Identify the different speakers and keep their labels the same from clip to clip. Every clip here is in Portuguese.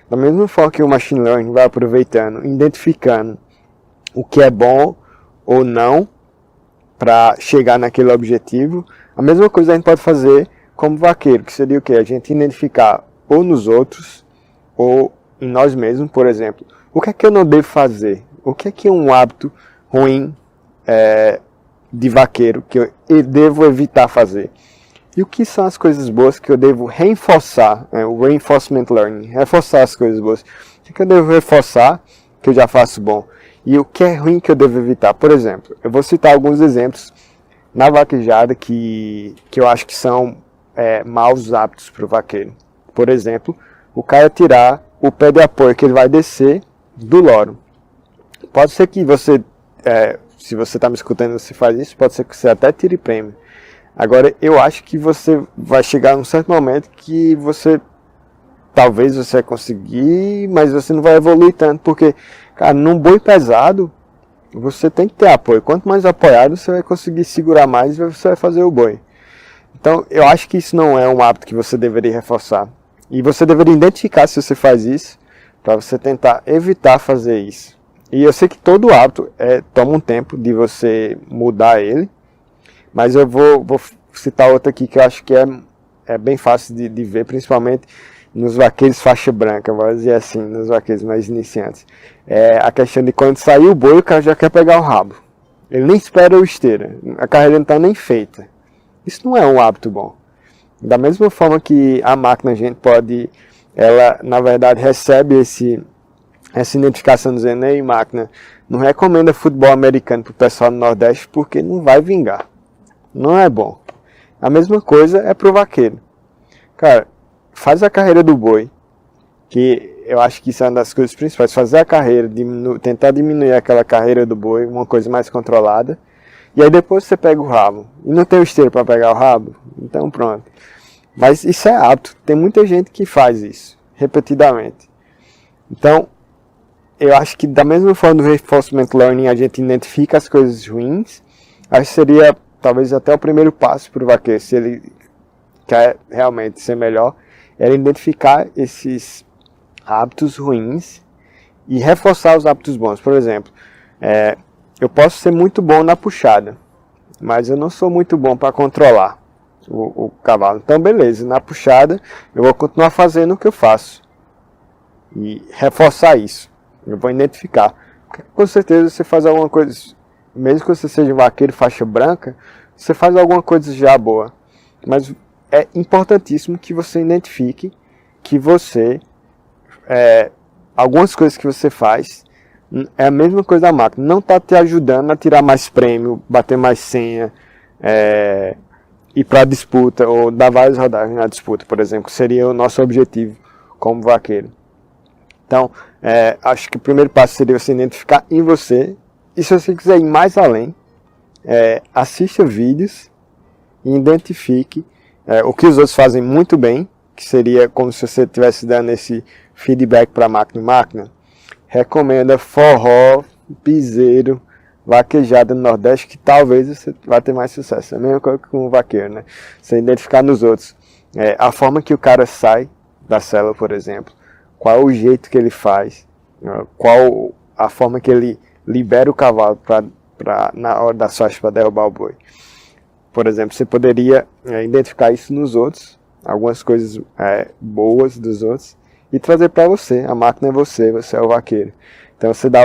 Speaker 1: Da mesma forma que o Machine Learning vai aproveitando, identificando o que é bom ou não para chegar naquele objetivo, a mesma coisa a gente pode fazer como vaqueiro, que seria o quê? A gente identificar ou nos outros ou em nós mesmos, por exemplo, o que é que eu não devo fazer? O que é um hábito ruim de vaqueiro que eu devo evitar fazer? E o que são as coisas boas que eu devo reforçar? O reinforcement learning, reforçar as coisas boas. O que eu devo reforçar que eu já faço bom? E o que é ruim que eu devo evitar? Por exemplo, eu vou citar alguns exemplos na vaquejada que eu acho que são maus hábitos para o vaqueiro. Por exemplo, o cara tirar o pé de apoio que ele vai descer do loro. Pode ser que você, se você está me escutando e você faz isso, pode ser que você até tire prêmio. Agora, eu acho que você vai chegar num certo momento que talvez você vai conseguir, mas você não vai evoluir tanto, porque, cara, num boi pesado, você tem que ter apoio. Quanto mais apoiado, você vai conseguir segurar mais e você vai fazer o boi. Então, eu acho que isso não é um hábito que você deveria reforçar. E você deveria identificar se você faz isso, para você tentar evitar fazer isso. E eu sei que todo hábito toma um tempo de você mudar ele, mas eu vou citar outra aqui que eu acho que é bem fácil de ver, principalmente nos vaqueiros faixa branca, vou dizer assim, nos vaqueiros mais iniciantes. É a questão de quando sair o boi, o cara já quer pegar o rabo. Ele nem espera o esteira, a carreira não está nem feita. Isso não é um hábito bom. Da mesma forma que a máquina, a gente pode, ela na verdade recebe essa identificação dizendo: ei, máquina, não recomenda futebol americano para o pessoal do Nordeste porque não vai vingar. Não é bom. A mesma coisa é pro vaqueiro. Cara, faz a carreira do boi, que eu acho que isso é uma das coisas principais. Fazer a carreira, tentar diminuir aquela carreira do boi, uma coisa mais controlada. E aí depois você pega o rabo. E não tem o esteiro para pegar o rabo? Então pronto. Mas isso é hábito. Tem muita gente que faz isso, repetidamente. Então, eu acho que da mesma forma do reinforcement learning a gente identifica as coisas ruins, acho que seria talvez até o primeiro passo para o vaqueiro, se ele quer realmente ser melhor, é identificar esses hábitos ruins e reforçar os hábitos bons. Por exemplo, eu posso ser muito bom na puxada, mas eu não sou muito bom para controlar o cavalo. Então beleza, na puxada eu vou continuar fazendo o que eu faço e reforçar isso. Eu vou identificar. Porque, com certeza você faz alguma coisa, mesmo que você seja um vaqueiro faixa branca, você faz alguma coisa já boa. Mas é importantíssimo que você identifique que você, algumas coisas que você faz, é a mesma coisa da máquina. Não está te ajudando a tirar mais prêmio, bater mais senha, ir para a disputa, ou dar várias rodagens na disputa, por exemplo, que seria o nosso objetivo como vaqueiro. Então, acho que o primeiro passo seria você identificar em você. E se você quiser ir mais além, assista vídeos e identifique o que os outros fazem muito bem, que seria como se você estivesse dando esse feedback para a máquina. Recomenda forró, piseiro, vaquejada no Nordeste, que talvez você vai ter mais sucesso. É a mesma coisa com o vaqueiro, né? Você identificar nos outros a forma que o cara sai da cela, por exemplo, qual o jeito que ele faz, qual a forma que ele libera o cavalo na hora das faixas para derrubar o boi. Por exemplo, você poderia identificar isso nos outros, algumas coisas boas dos outros, e trazer para você. A máquina é você é o vaqueiro. Então você dá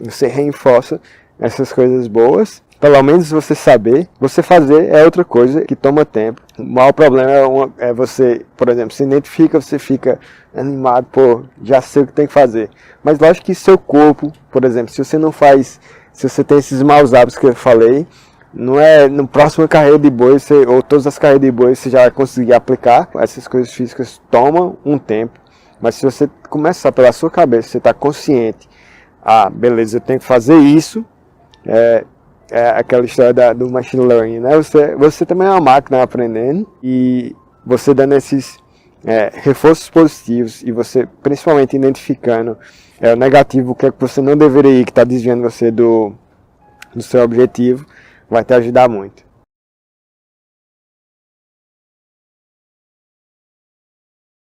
Speaker 1: você reforça essas coisas boas. Pelo menos você saber, você fazer é outra coisa que toma tempo. O maior problema é você, por exemplo, se identifica, você fica animado, já sei o que tem que fazer. Mas lógico que seu corpo, por exemplo, se você tem esses maus hábitos que eu falei, não é no próximo carreira de boi, ou todas as carreiras de boi, você já vai conseguir aplicar. Essas coisas físicas tomam um tempo. Mas se você começar pela sua cabeça, você está consciente, beleza, eu tenho que fazer isso, aquela história do machine learning, né? Você também é uma máquina aprendendo, e você dando esses reforços positivos, e você principalmente identificando o negativo, o que é que você não deveria ir, que está desviando você do seu objetivo, vai te ajudar muito.